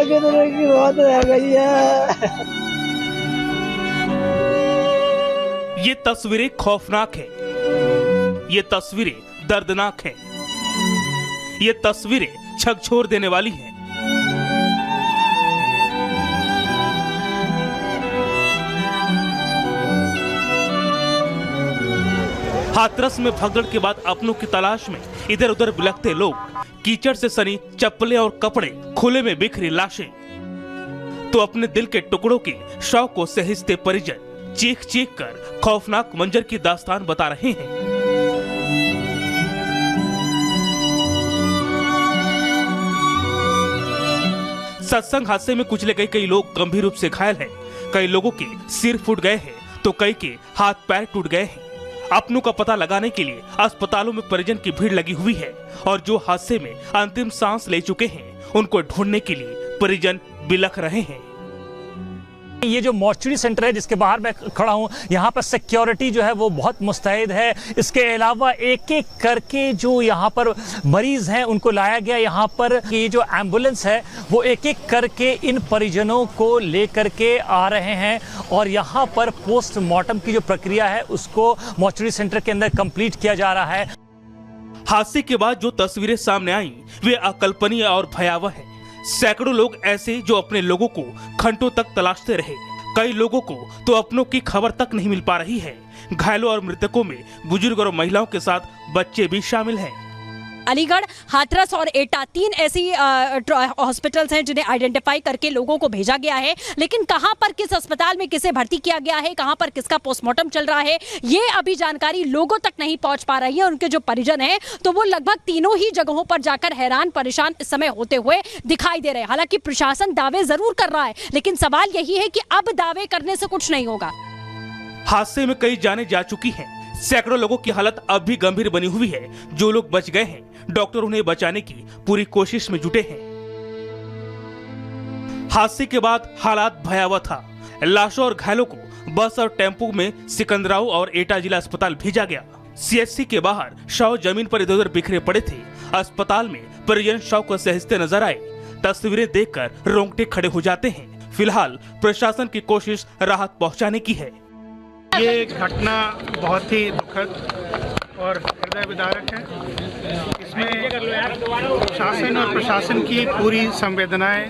कितने की बात रह गई है। ये तस्वीरें खौफनाक है, ये तस्वीरें दर्दनाक है, ये तस्वीरें झकझोर देने वाली हैं। हाथरस में भगदड़ के बाद अपनों की तलाश में इधर उधर बिलखते लोग, कीचड़ से सनी चप्पलें और कपड़े, खुले में बिखरी लाशें, तो अपने दिल के टुकड़ों के शव को सहेजते परिजन चीख चीख कर खौफनाक मंजर की दास्तान बता रहे हैं। सत्संग हादसे में कुचले गए कई लोग गंभीर रूप से घायल हैं, कई लोगों के सिर फूट गए हैं तो कई के हाथ पैर टूट गए हैं। अपनों का पता लगाने के लिए अस्पतालों में परिजन की भीड़ लगी हुई है और जो हादसे में अंतिम सांस ले चुके हैं उनको ढूंढने के लिए परिजन बिलख रहे हैं। ये जो मॉर्चरी सेंटर है जिसके बाहर मैं खड़ा हूँ, यहाँ पर सिक्योरिटी जो है वो बहुत मुस्तैद है। इसके अलावा एक एक करके जो यहाँ पर मरीज हैं उनको लाया गया यहाँ पर। ये जो एम्बुलेंस है वो एक एक करके इन परिजनों को लेकर के आ रहे हैं और यहाँ पर पोस्टमार्टम की जो प्रक्रिया है उसको मॉर्चरी सेंटर के अंदर कंप्लीट किया जा रहा है। हादसे के बाद जो तस्वीरें सामने आई वे अकल्पनीय और भयावह है। सैकड़ों लोग ऐसे जो अपने लोगों को घंटों तक तलाशते रहे, कई लोगों को तो अपनों की खबर तक नहीं मिल पा रही है। घायलों और मृतकों में बुजुर्ग और महिलाओं के साथ बच्चे भी शामिल हैं। अलीगढ़, हाथरस और एटा 3 ऐसी हॉस्पिटल्स हैं जिन्हें आइडेंटिफाई करके लोगों को भेजा गया है, लेकिन कहां पर किस अस्पताल में किसे भर्ती किया गया है, कहां पर किसका पोस्टमार्टम चल रहा है, ये अभी जानकारी लोगों तक नहीं पहुंच पा रही है। उनके जो परिजन हैं तो वो लगभग तीनों ही जगहों पर जाकर हैरान परेशान इस समय होते हुए दिखाई दे रहे हैं। हालांकि प्रशासन दावे जरूर कर रहा है, लेकिन सवाल यही है कि अब दावे करने से कुछ नहीं होगा। हादसे में कई जानें जा चुकी हैं, सैकड़ों लोगों की हालत अब भी गंभीर बनी हुई है। जो लोग बच गए हैं डॉक्टर उन्हें बचाने की पूरी कोशिश में जुटे हैं। हादसे के बाद हालात भयावह था। लाशों और घायलों को बस और टेम्पो में सिकंदराव और एटा जिला अस्पताल भेजा गया। सीएचसी के बाहर शव जमीन पर इधर उधर बिखरे पड़े थे। अस्पताल में परिजन शव को सहेजते नजर आए। तस्वीरें देखकर रोंगटे खड़े हो जाते हैं। फिलहाल प्रशासन की कोशिश राहत पहुंचाने की है। ये घटना बहुत ही दुखद और हृदय विदारक है। इसमें शासन और प्रशासन की पूरी संवेदनाएं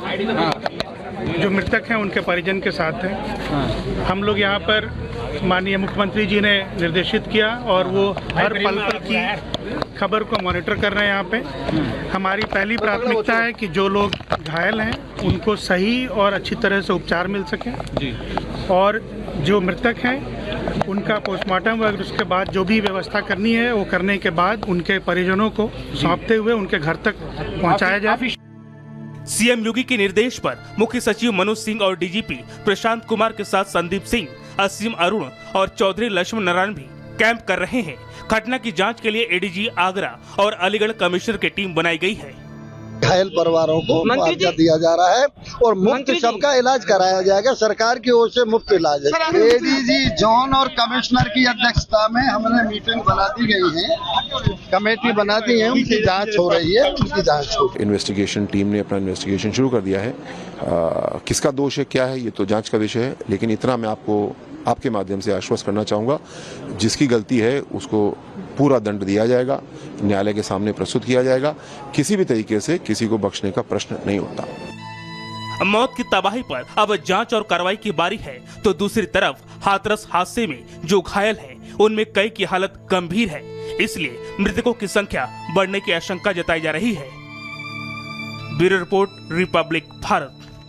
जो मृतक हैं उनके परिजन के साथ हैं। हम लोग यहाँ पर माननीय मुख्यमंत्री जी ने निर्देशित किया और वो हर पल पल की खबर को मॉनिटर कर रहे हैं। यहाँ पे हमारी पहली प्राथमिकता है कि जो लोग घायल हैं उनको सही और अच्छी तरह से उपचार मिल सके और जो मृतक हैं उनका पोस्टमार्टम और उसके बाद जो भी व्यवस्था करनी है वो करने के बाद उनके परिजनों को सौंपते हुए उनके घर तक पहुंचाया जाए। सीएम योगी के निर्देश पर मुख्य सचिव मनोज सिंह और डीजीपी प्रशांत कुमार के साथ संदीप सिंह, असीम अरुण और चौधरी लक्ष्मण नारायण भी कैंप कर रहे हैं। घटना की जांच के लिए एडीजी आगरा और अलीगढ़ कमिश्नर की टीम बनाई गई है। घायल परिवारों को मुआवजा दिया जा रहा है और मुफ्त सबका इलाज कराया जाएगा। सरकार की ओर से मुफ्त इलाज है। एडीजी जोन और कमिश्नर की अध्यक्षता में हमने मीटिंग बना दी गई है, कमेटी बना दी है, उनकी जांच हो रही है, उनकी जांच हो। इन्वेस्टिगेशन टीम ने अपना इन्वेस्टिगेशन शुरू कर दिया है। किसका दोष है क्या है ये तो जांच का विषय है, लेकिन इतना मैं आपके माध्यम से आश्वस्त करना चाहूँगा, जिसकी गलती है उसको पूरा दंड दिया जाएगा, न्यायालय के सामने प्रस्तुत किया जाएगा। किसी भी तरीके से किसी को बख्शने का प्रश्न नहीं होता। मौत की तबाही पर अब जांच और कार्रवाई की बारी है, तो दूसरी तरफ हाथरस हादसे में जो घायल हैं उनमें कई की हालत गंभीर है, इसलिए मृतकों की संख्या बढ़ने की आशंका जताई जा रही है। Bureau report, Republic Bharat.